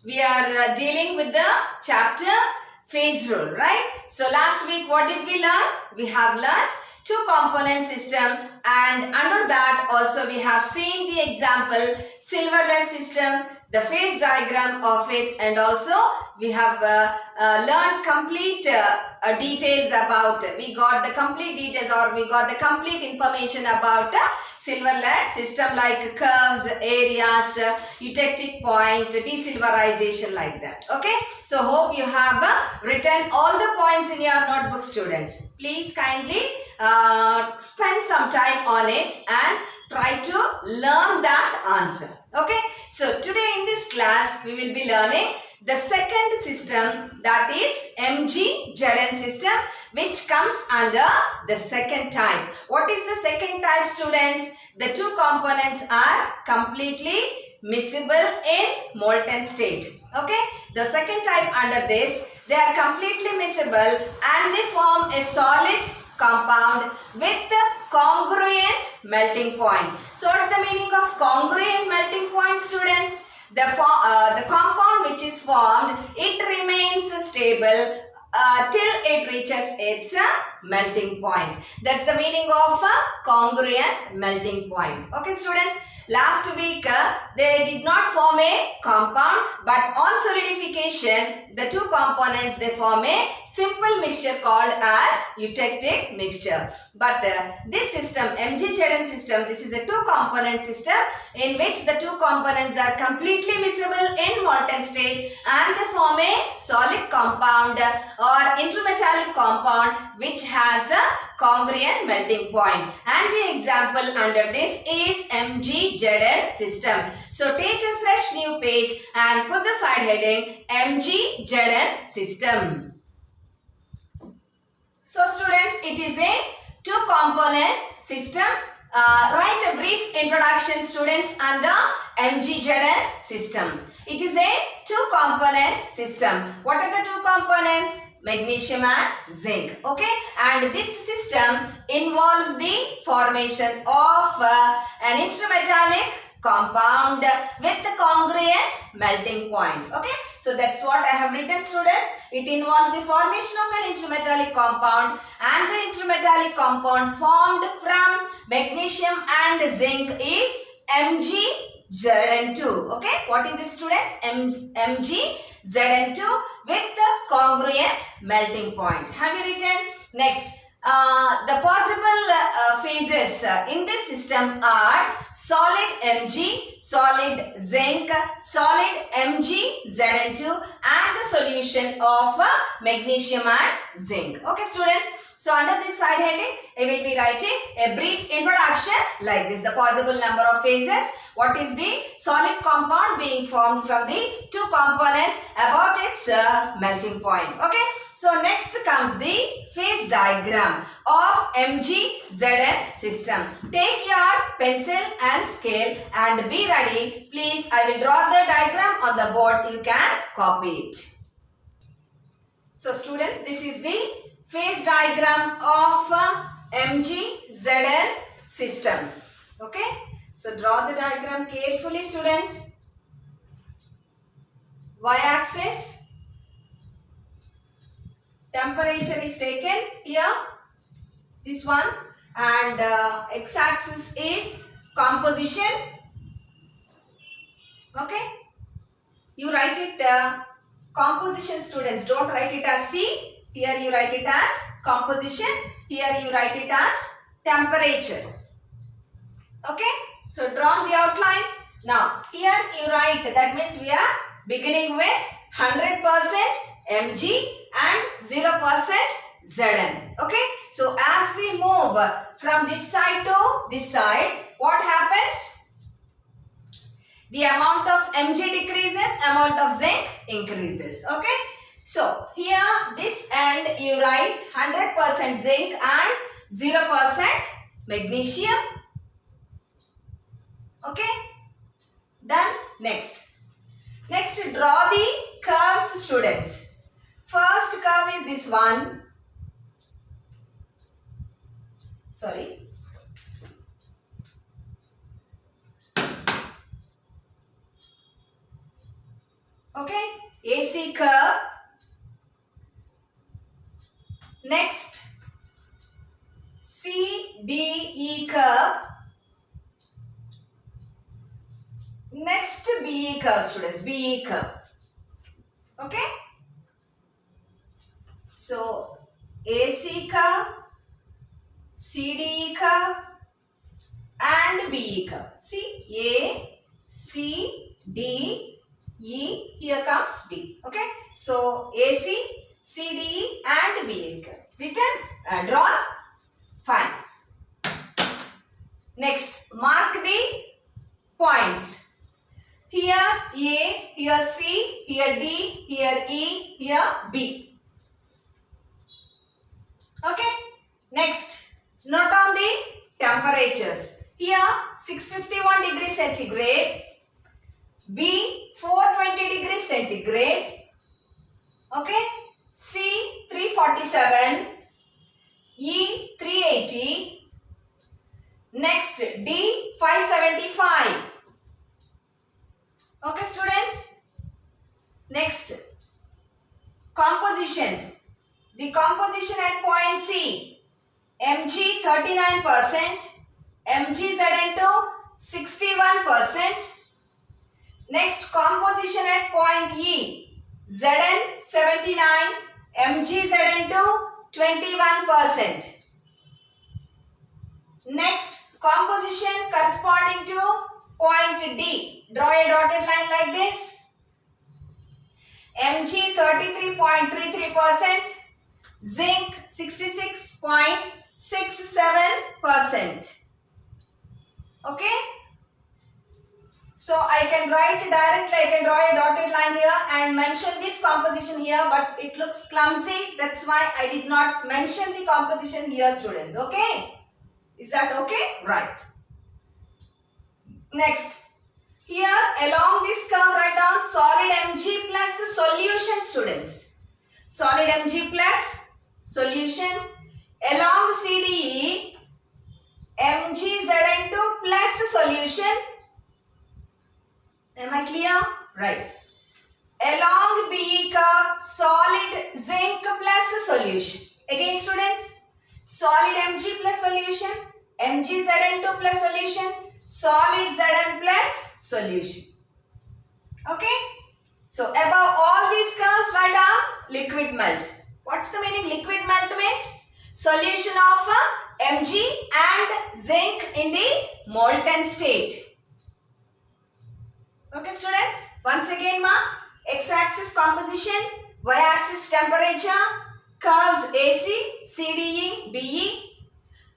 we are dealing with the chapter phase rule, right? So last week what did we learn? We have learned two component system, and under that also we have seen the example silver lead system, the phase diagram of it, and also we have learned complete details about, we got the complete details or we got the complete information about silver lead system, like curves, areas, eutectic point, desilverization, like that. Okay, so hope you have written all the points in your notebook, students. Please kindly spend some time on it and try to learn that answer. Okay, so today in this class we will be learning the second system, that is MG-ZN system, which comes under the second type. What is the second type, students? The two components are completely miscible in molten state. Okay, the second type under this, they are completely miscible and they form a solid compound with congruent melting point. So what's the meaning of congruent melting point, students? The compound which is formed, it remains stable till it reaches its melting point. That's the meaning of congruent melting point. Okay, students, last week they did not form a compound, but on solidification the two components, they form a simple mixture called as eutectic mixture. But this system, MG-ZN system, this is a two component system in which the two components are completely miscible in molten state and they form a solid compound or intermetallic compound which has a congruent melting point. And the example under this is MG-ZN system. So take a fresh new page and put the side heading MG-ZN system. So students, it is a two component system. Write a brief introduction, students, under MG-ZN system. It is a two component system. What are the two components? Magnesium and zinc. Okay, and this system involves the formation of an intermetallic compound with the congruent melting point. Okay, so that's what I have written, students. It involves the formation of an intermetallic compound, and the intermetallic compound formed from magnesium and zinc is MgZn2. Okay, what is it, students? MgZn2 with the congruent melting point. Have you written? Next, the possible phases in this system are solid Mg, solid zinc, solid MgZn2, and the solution of magnesium and zinc. Okay, students. So under this side heading, I will be writing a brief introduction like this. The possible number of phases. What is the solid compound being formed from the two components, about its melting point. Okay. So next comes the phase diagram of MG-ZN system. Take your pencil and scale and be ready. Please, I will draw the diagram on the board. You can copy it. So students, this is the phase diagram of MG-ZN system. Okay. So draw the diagram carefully, students. Y-axis. Temperature is taken here, this one, and x-axis is composition. Okay, you write it composition, students. Don't write it as C. Here you write it as composition. Here you write it as temperature. Okay, so draw the outline. Now here you write, that means we are beginning with 100% Mg and 0% Zn. Okay, so as we move from this side to this side, what happens? The amount of Mg decreases, amount of zinc increases. Okay, so here this end you write 100% zinc and 0% magnesium. Okay, done. Next draw the curves, students. First curve is this one. Sorry. Okay, AC curve. Next, CDE curve. Next, BE curve, students. BE curve. Okay. So, AC curve, CDE curve, and BE curve. See, A, C, D, E. Here comes B. Okay. So, AC, CDE, and BE curve. Written, drawn. Fine. Next, mark the points. Here A, here C, here D, here E, here B. Okay. Next, note on the temperatures. Here 651 degrees centigrade, B 420 degrees centigrade, okay, C 347, E 380, next D 575. Okay, students. Next, composition. The composition at point C, Mg 39%, MgZn2 61%. Next, composition at point E, Zn 79, MgZn2 21%. Next, composition corresponding to point D. Draw a dotted line like this. Mg 33.33%, zinc 66.67%. Okay. So I can write directly, I can draw a dotted line here and mention this composition here, but it looks clumsy. That's why I did not mention the composition here, students. Okay. Is that okay? Right. Next. Here along this curve write down solid Mg plus solution, students. Solid Mg plus solution. Along CDE, MgZn2 plus solution. Am I clear? Right. Along BE curve, solid zinc plus solution. Again, students, solid Mg plus solution, MgZn2 plus solution, solid Zn plus solution. Okay. So above all these curves write down liquid melt. What's the meaning? Liquid melt means solution of Mg and zinc in the molten state. Okay, students. Once again, x-axis composition, y-axis temperature, curves AC, CDE, BE,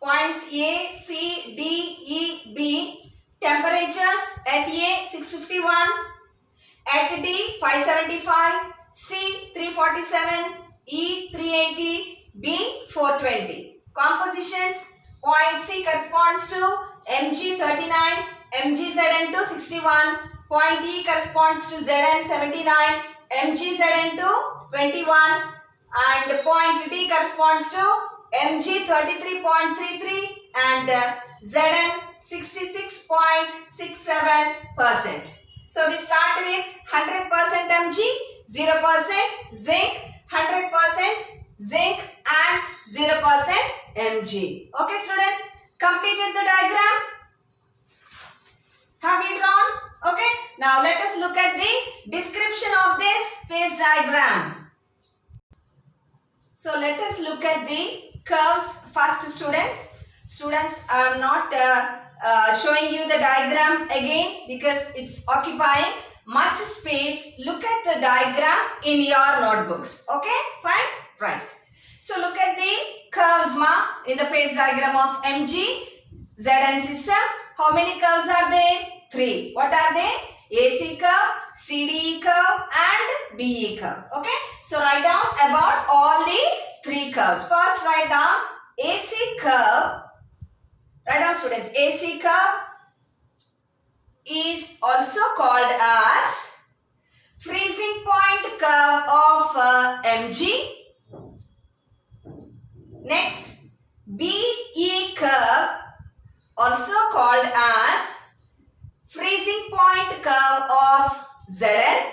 points A, C, D, E, B, temperatures at A 651, at D 575, C 347, E 380, B 420. Compositions, point C corresponds to Mg 39, MgZn2 61, point E corresponds to Zn 79, MgZn2 21, and point D corresponds to Mg 33.33 and Zn 66.67%. So we start with 100% Mg, 0% zinc, 100% zinc and 0% Mg. Okay, students, completed the diagram? Have we drawn? Okay, now let us look at the description of this phase diagram. So let us look at the curves first, students. Students, I am not showing you the diagram again because it's occupying much space. Look at the diagram in your notebooks. Okay, fine? Right. So look at the curves in the phase diagram of Mg Zn system. How many curves are there? 3. What are they? AC curve, CDE curve and BE curve. Okay. So write down about all the 3 curves. First write down AC curve. Write down, students. AC curve is also called as freezing point curve of Mg. Next, BE curve also called as freezing point curve of Zn.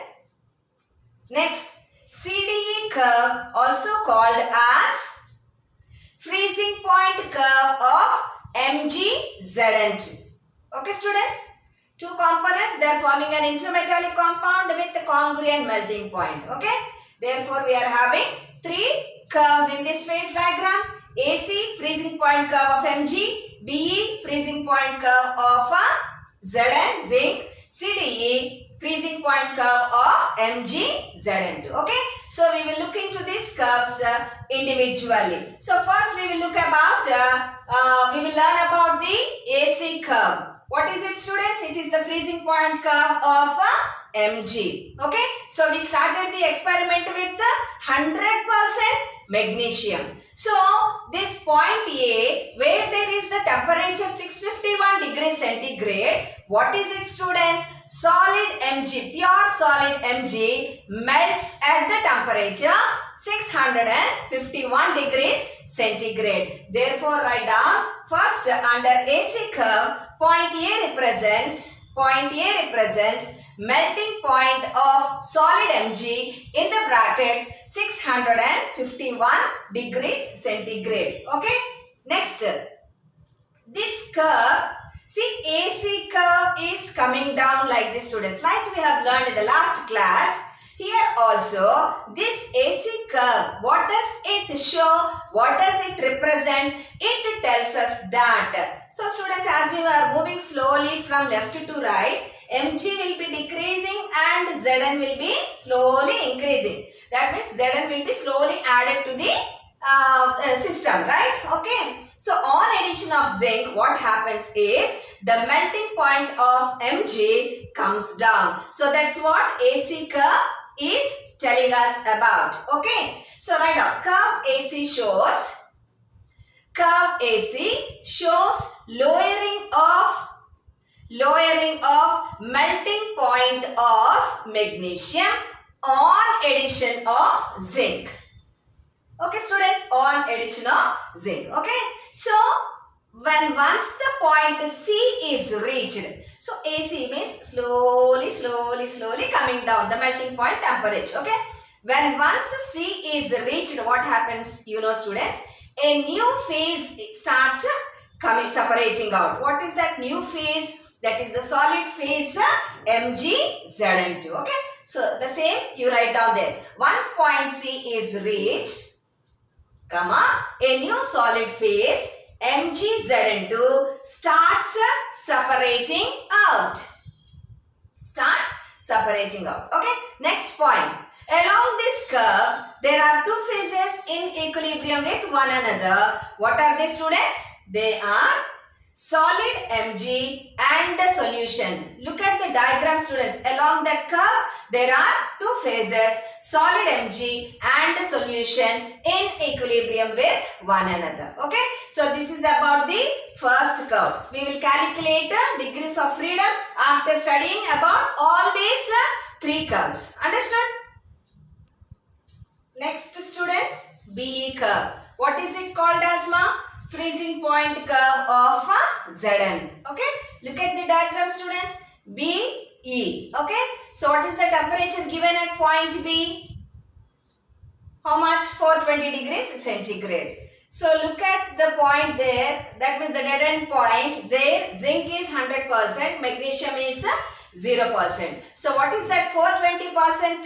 Next, CDE curve, also called as freezing point curve of MgZn2. Okay, students? Two components, they are forming an intermetallic compound with a congruent melting point. Okay? Therefore, we are having three curves in this phase diagram. AC, freezing point curve of Mg. BE, freezing point curve of Zn, zinc. CDE, freezing point curve of MgZn2. Okay? So, we will look into these curves individually. So, first we will look about, we will learn about the AC curve. What is it, students? It is the freezing point curve of Mg. Okay? So, we started the experiment with 100% magnesium. So, this point A, where there is the temperature 651 degrees centigrade, what is it, students? Solid Mg, pure solid Mg melts at the temperature 651 degrees centigrade. Therefore, write down first under AC curve, point A represents melting point of solid Mg in the brackets 651 degrees centigrade. Okay. Next, this curve, see, AC curve is coming down like this, students, like we have learned in the last class. Here also, this AC curve, what does it show? What does it represent? It tells us that. So, students, as we were moving slowly from left to right, Mg will be decreasing and Zn will be slowly increasing. That means Zn will be slowly added to the system, right? Okay. So, on addition of zinc, what happens is the melting point of Mg comes down. So, that's what AC curve is telling us about. Okay. So, write down curve AC shows lowering of melting point of magnesium on addition of zinc. Okay, students, on addition of zinc. Okay. So, once the point C is reached, so AC means slowly coming down the melting point temperature. Okay. Once C is reached, what happens? You know, students, a new phase starts separating out. What is that new phase? That is the solid phase MgZn2. Okay. So, the same you write down there. Once point C is reached, a new solid phase MgZn2 starts separating out. Okay. Next point. Along this curve, there are two phases in equilibrium with one another. What are they, students? They are solid Mg and the solution. Look at the diagram, students. Along that curve, there are two phases, solid Mg and the solution in equilibrium with one another. Okay. So, this is about the first curve. We will calculate the degrees of freedom after studying about all these three curves. Understood? Next, students, BE curve. What is it called as, ma? Freezing point curve of Zn. Okay. Look at the diagram, students. BE. Okay. So, what is the temperature given at point B? How much? 420 degrees centigrade. So, look at the point there. That means the dead end point there. Zinc is 100%. Magnesium is 0%. So, what is that 420%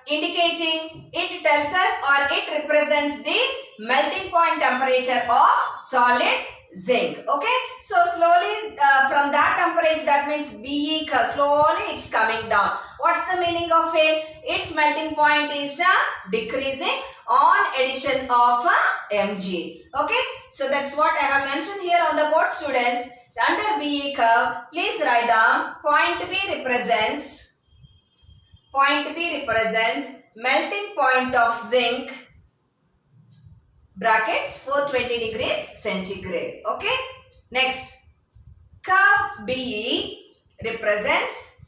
indicating? It tells us, or it represents the melting point temperature of solid zinc. Okay. So, slowly from that temperature, that means BE curve, slowly it's coming down. What's the meaning of it? Its melting point is decreasing on addition of Mg. Okay. So, that's what I have mentioned here on the board, students. Under BE curve, please write down point B represents melting point of zinc, brackets 420 degrees centigrade. Okay. Next, curve BE represents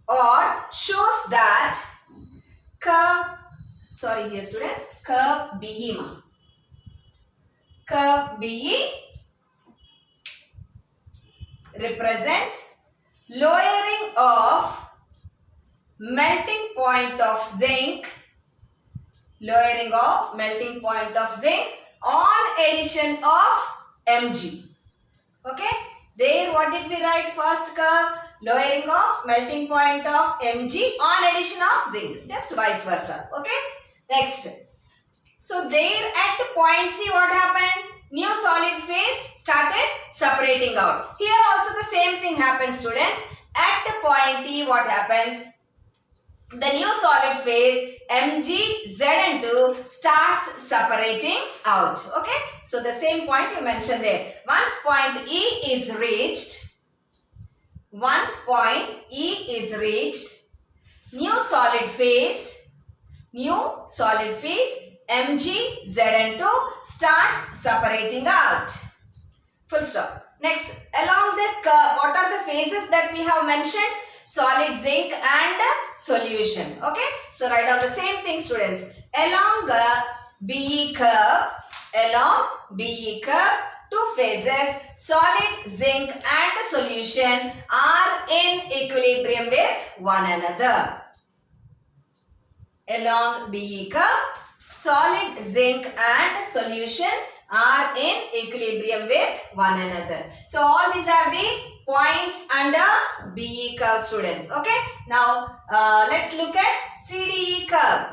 or shows that curve BE represents lowering of melting point of zinc, lowering of melting point of zinc on addition of Mg. Okay, there what did we write first curve? Lowering of melting point of Mg on addition of zinc, just vice versa. Okay, next. So there at point C what happened? New solid phase started separating out. Here also the same thing happens, students. At point T what happens? The new solid phase MgZn2 starts separating out. Okay, so the same point you mentioned there. Once point E is reached, new solid phase MgZn2 starts separating out. Full stop. Next, along that curve, what are the phases that we have mentioned? Solid, zinc and solution. Okay, so write down the same thing, students. Along BE curve, two phases, solid, zinc and solution are in equilibrium with one another. Along BE curve, solid, zinc and solution are in equilibrium with one another. So all these are the points under BE curve, students. Okay, now let's look at CDE curve.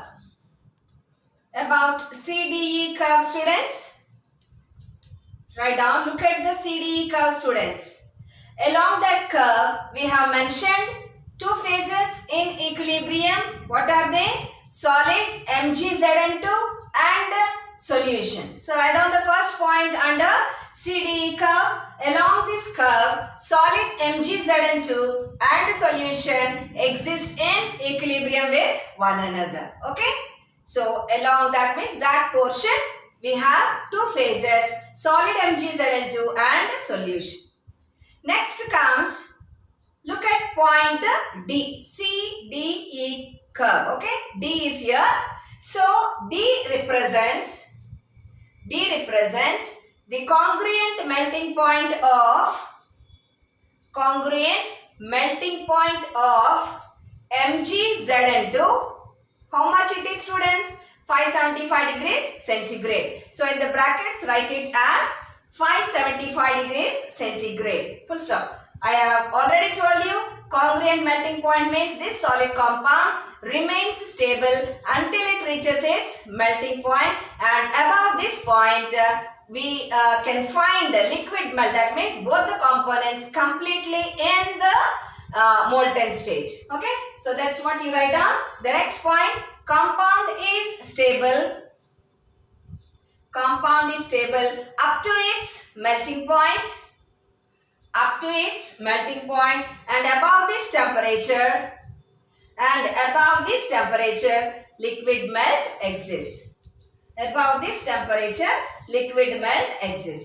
About CDE curve, students, write down, look at the CDE curve, students. Along that curve we have mentioned two phases in equilibrium. What are they? Solid MgZn2 and solution. So write down the first point under CDE curve. Along this curve, solid MgZn2 and solution exist in equilibrium with one another. Okay, so along that means that portion we have two phases, solid MgZn2 and solution. Next comes, look at point D, CDE curve. Okay, D is here. So D represents the congruent melting point of MgZn2. How much it is, students? 575 degrees centigrade. So in the brackets write it as 575 degrees centigrade. Full stop. I have already told you congruent melting point means this solid compound remains stable until it reaches its melting point, and above this point we can find the liquid melt. That means both the components completely in the molten state. Okay, so that's what you write down. The next point, compound is stable up to its melting point, and above this temperature liquid melt exists.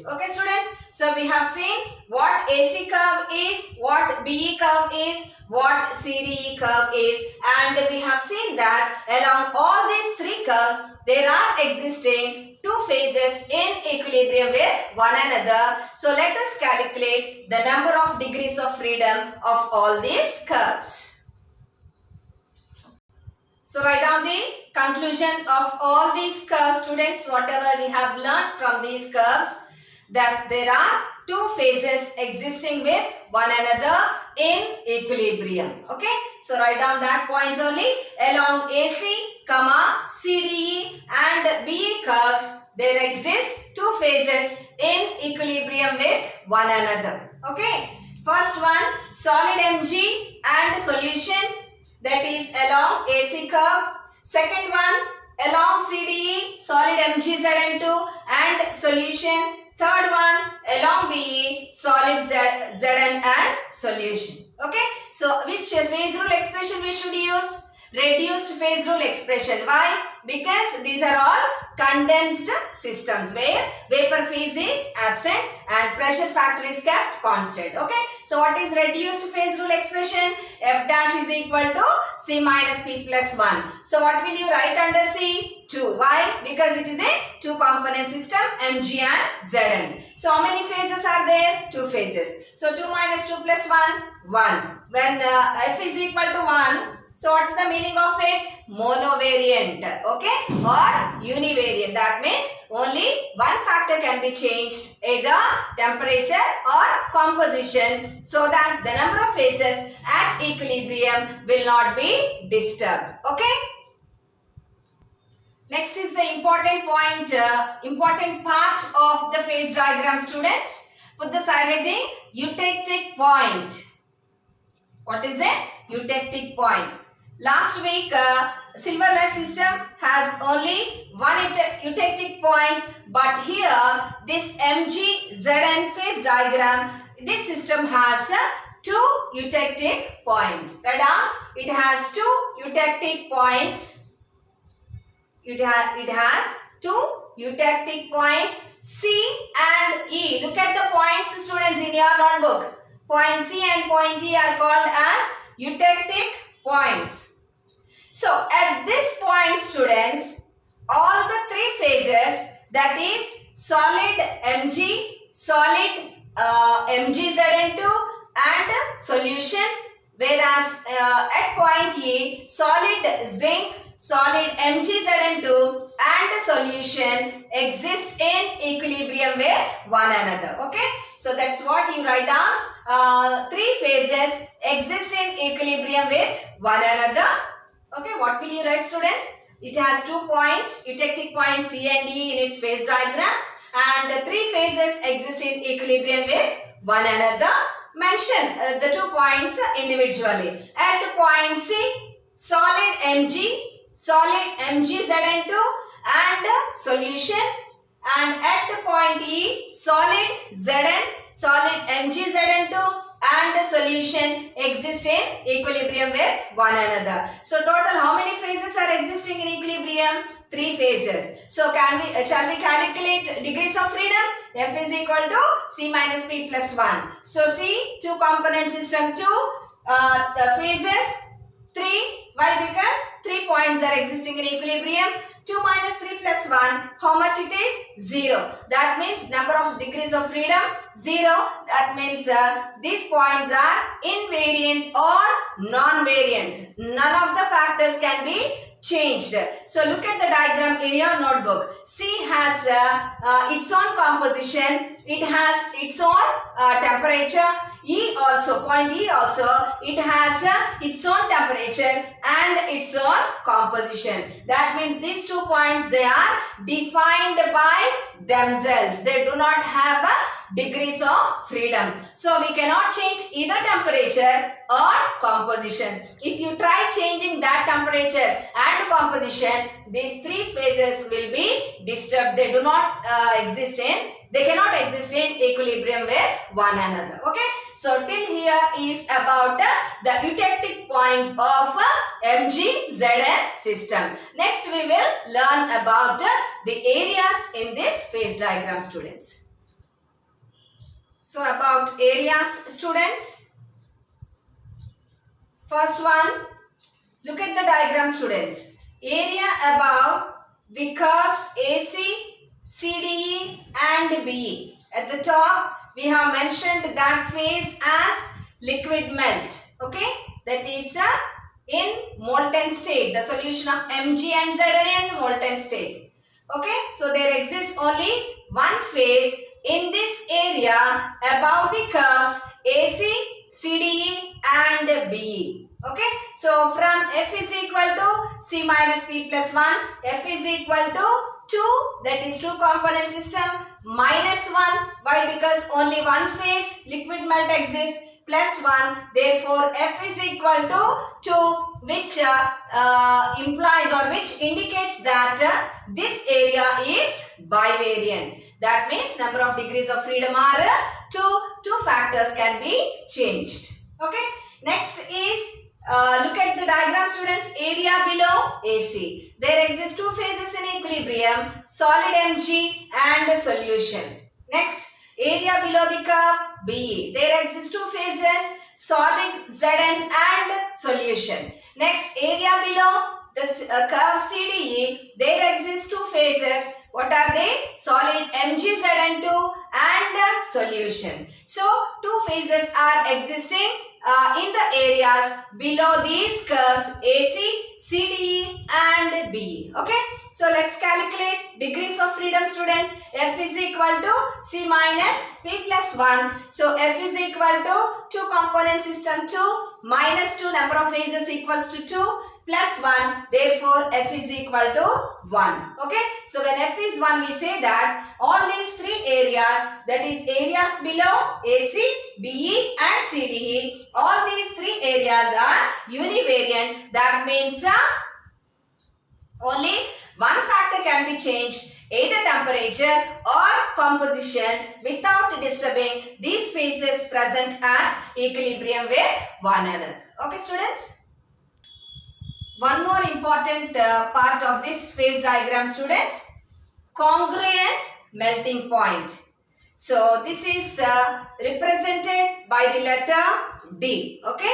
Okay, students, so we have seen what AC curve is, what BE curve is, what CDE curve is, and we have seen that along all these three curves there are existing two phases in equilibrium with one another. So let us calculate the number of degrees of freedom of all these curves. So write down the conclusion of all these curves, students. Whatever we have learned from these curves, that there are two phases existing with one another in equilibrium. Okay, so write down that point only. Along AC, CDE and BE curves, there exist two phases in equilibrium with one another. Okay, first one, solid Mg and solution, that is along AC curve. Second one, along CDE, solid MgZn2 and solution. Third one, along BE, solid Zn and solution. Okay, so which phase rule expression we should use? Reduced phase rule expression. Why? Because these are all condensed systems where vapor phase is absent and pressure factor is kept constant. Okay, so what is reduced phase rule expression? F dash is equal to C minus P plus 1. So what will you write under C? 2. Why? Because it is a two component system, Mg and Zn. So how many phases are there? Two phases. So 2 minus 2 plus 1, 1. When F is equal to 1, So what's the meaning of it? Monovariant, okay, or univariant. That means only one factor can be changed, either temperature or composition, so that the number of phases at equilibrium will not be disturbed. Okay. Next is the important point, important part of the phase diagram, students. Put the side heading, eutectic point. What is it? Eutectic point. Last week, silver lead system has only one eutectic point, but here this MgZn phase diagram, this system has two eutectic points. Right? It has two eutectic points. It has two eutectic points, C and E. Look at the points, students, in your notebook. Point C and point E are called as eutectic points. So at this point, students, all the three phases, that is solid Mg, solid MgZn2 and solution, whereas at point E, solid zinc, solid MgZn2 and solution exist in equilibrium with one another. Okay, so that's what you write down. Three phases exist in equilibrium with one another. Okay, what will you write, students? It has 2 points, eutectic points C and E in its phase diagram, and the three phases exist in equilibrium with one another. Mention the 2 points individually. At point C, solid Mg, solid MgZn2 and solution, and at point E, solid Zn, solid MgZn2 and solution exist in equilibrium with one another. So total how many phases are existing in equilibrium? 3 phases. So shall we calculate degrees of freedom? F is equal to C minus P plus 1. So C, 2 component system, 2 the phases 3. Why? Because 3 points are existing in equilibrium. 2 minus 3 plus 1, how much it is? 0. That means number of degrees of freedom 0. That means these points are invariant or non-variant. None of the factors can be changed. So look at the diagram in your notebook. C has its own composition. It has its own temperature. E also, point E also, it has its own temperature and its own composition. That means these 2 points, they are defined by themselves. They do not have degrees of freedom. So we cannot change either temperature or composition. If you try changing that temperature and composition, these 3 phases will be disturbed. They do not they cannot exist in equilibrium with one another. Okay. So till here is about the eutectic points of MgZn system. Next we will learn about the areas in this phase diagram, students. So about areas, students. First one, look at the diagram, students. Area above the curves AC, CDE and BE. At the top, we have mentioned that phase as liquid melt. Okay, that is in molten state. The solution of Mg and Zn in molten state. Okay, so there exists only one phase in this area above the curves AC, CDE and BE. Okay, so from F is equal to C minus P plus 1, F is equal to 2, that is 2 component system, minus 1. Why? Because only one phase liquid melt exists, plus 1. Therefore, F is equal to 2, which implies or which indicates that this area is bivariant. That means number of degrees of freedom are 2. 2 factors can be changed. Okay. Next is look at the diagram, students. Area below AC. There exist 2 phases in equilibrium, solid Mg and solution. Next, area below the curve BE. There exist 2 phases, solid Zn and solution. Next, area below the curve CDE. There exist 2 phases. What are they? Solid MgZn2 and solution. So, 2 phases are existing in the areas below these curves AC, CDE and BE. Okay. So let's calculate degrees of freedom, students. F is equal to C minus P plus 1. So F is equal to 2 component system 2 minus 2 number of phases equals to 2 plus 1. Therefore F is equal to 1. Okay. So when F is 1, we say that all these three areas, that is areas below AC, BE and CDE, all these three areas are univariant. That means only one factor can be changed, either temperature or composition, without disturbing these phases present at equilibrium with one another. Okay, students? One more important part of this phase diagram, students. Congruent melting point. So this is represented by the letter D. Okay.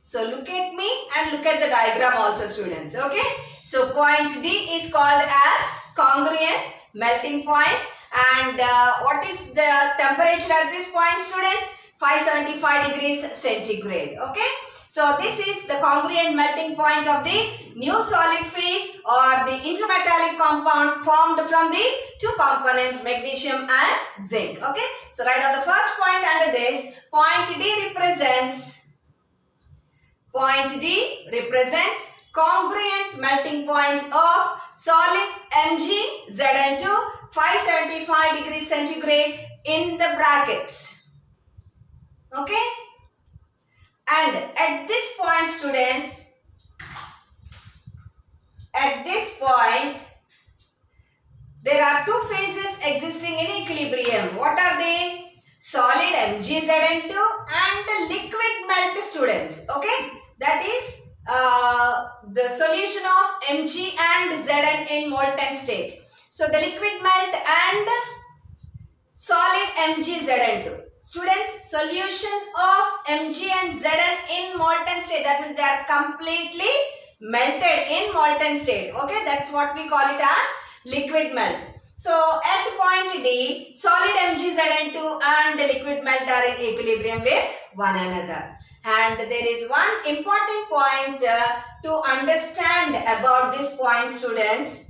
So look at me and look at the diagram also, students. Okay. So point D is called as congruent melting point. And what is the temperature at this point, students? 575 degrees centigrade. Okay. So this is the congruent melting point of the new solid phase or the intermetallic compound formed from the two components magnesium and zinc. Okay. So write on the first point under this, point D represents congruent melting point of solid MgZn2 575 degrees centigrade in the brackets. Okay. And at this point, students, at this point, there are two phases existing in equilibrium. What are they? Solid MgZn2 and liquid melt, students. Okay. That is the solution of Mg and Zn in molten state. So the liquid melt and solid MgZn2. Students, solution of Mg and Zn in molten state. That means they are completely melted in molten state. Okay, that's what we call it as liquid melt. So at point D, solid MgZn2 and liquid melt are in equilibrium with one another. And there is one important point to understand about this point, students.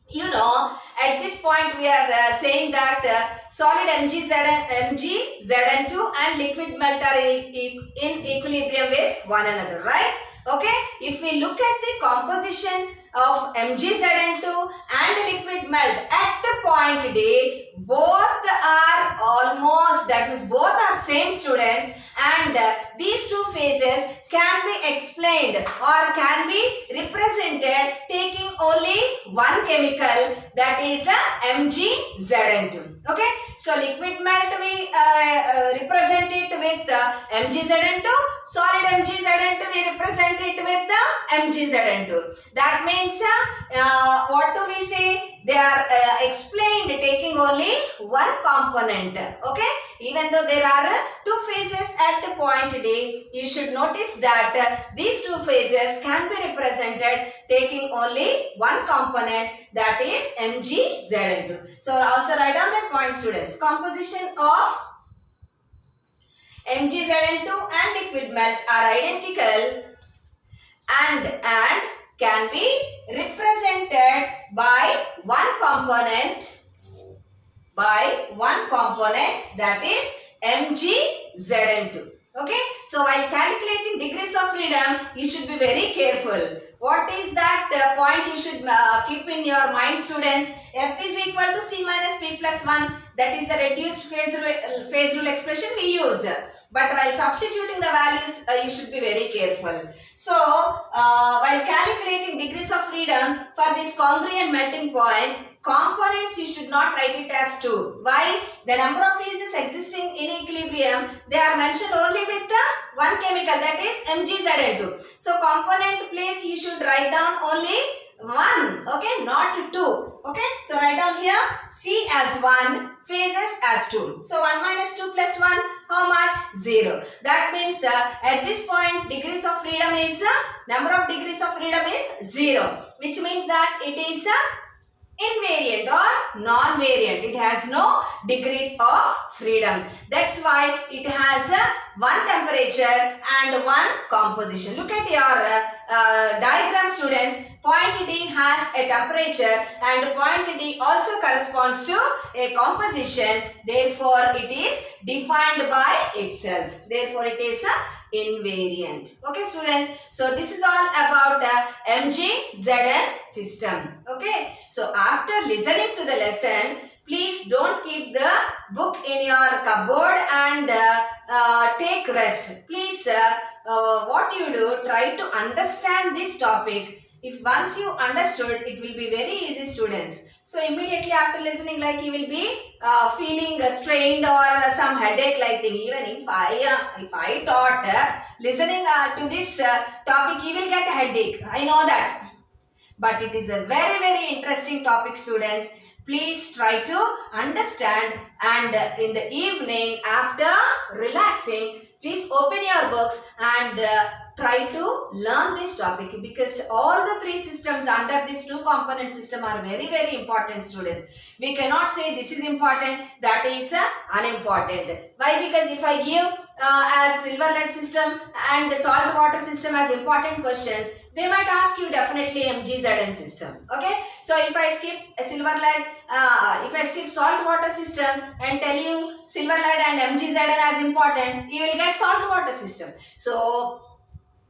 You know, at this point we are saying that solid MgZn2 and liquid melt are in equilibrium with one another, right? Okay, if we look at the composition of MgZn2 and liquid melt at the point D, both are almost, that means both are same, students, and these two phases can be explained or can be represented taking only one chemical, that is MgZn2. Okay, so liquid melt we represent it with MgZn2, solid MgZn2 we represent it with MgZn2. That means what do we say? They are explained taking only one component. Okay, even though there are two phases at the point D, you should notice that these two phases can be represented taking only one component, that is MgZn2. So also write down that point, students. Composition of MgZn2 and liquid melt are identical and can be represented by one component, that is MgZn2. Okay, so while calculating degrees of freedom, you should be very careful. What is that point you should keep in your mind, students? F is equal to C minus P plus 1. That is the reduced phase rule expression we use. But while substituting the values, you should be very careful. So, while calculating degrees of freedom for this congruent melting point, components you should not write it as 2. Why? The number of phases existing in equilibrium, they are mentioned only with the one chemical, that is MgZn2. So, component place you should write down only 1, okay, not 2. Okay, so write down here C as 1, phases as 2. So 1 minus 2 plus 1, how much? 0. That means at this point degrees of freedom is, number of degrees of freedom is 0, which means that it is invariant or non-variant. It has no degrees of freedom. That's why it has one temperature and one composition. Look at your diagram, students. Point D has a temperature and point D also corresponds to a composition. Therefore, it is defined by itself. Therefore, it is invariant. Okay, students. So, this is all about the MGZN system. Okay. So, after listening to the lesson, please don't keep the book in your cupboard and take rest. Please, what you do, try to understand this topic. If once you understood, it will be very easy, students. So immediately after listening, like you will be feeling strained or some headache like thing. Even if I taught listening to this topic, you will get a headache. I know that. But it is a very, very interesting topic, students. Please try to understand, and in the evening after relaxing, please open your books and try to learn this topic, because all the three systems under this two component system are very, very important, students. We cannot say this is important, that is unimportant. Why? Because if I give as silver lead system and the salt water system as important questions, they might ask you definitely MGZN system. Okay. So if I skip a silver lead, if I skip salt water system and tell you silver lead and MGZN as important, you will get salt water system. So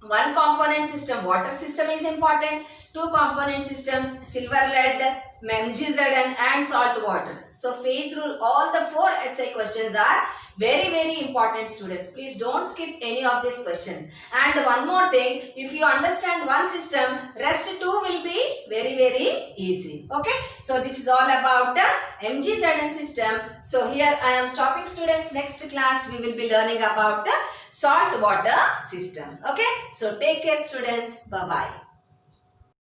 one component system, water system is important. Two component systems, silver lead, MGZN and salt water. So phase rule, all the 4 essay questions are very, very important, students. Please don't skip any of these questions. And one more thing, if you understand one system, rest 2 will be very, very easy. Okay. So this is all about the MGZN system. So here I am stopping, students. Next class we will be learning about the salt water system. Okay. So take care, students. Bye-bye.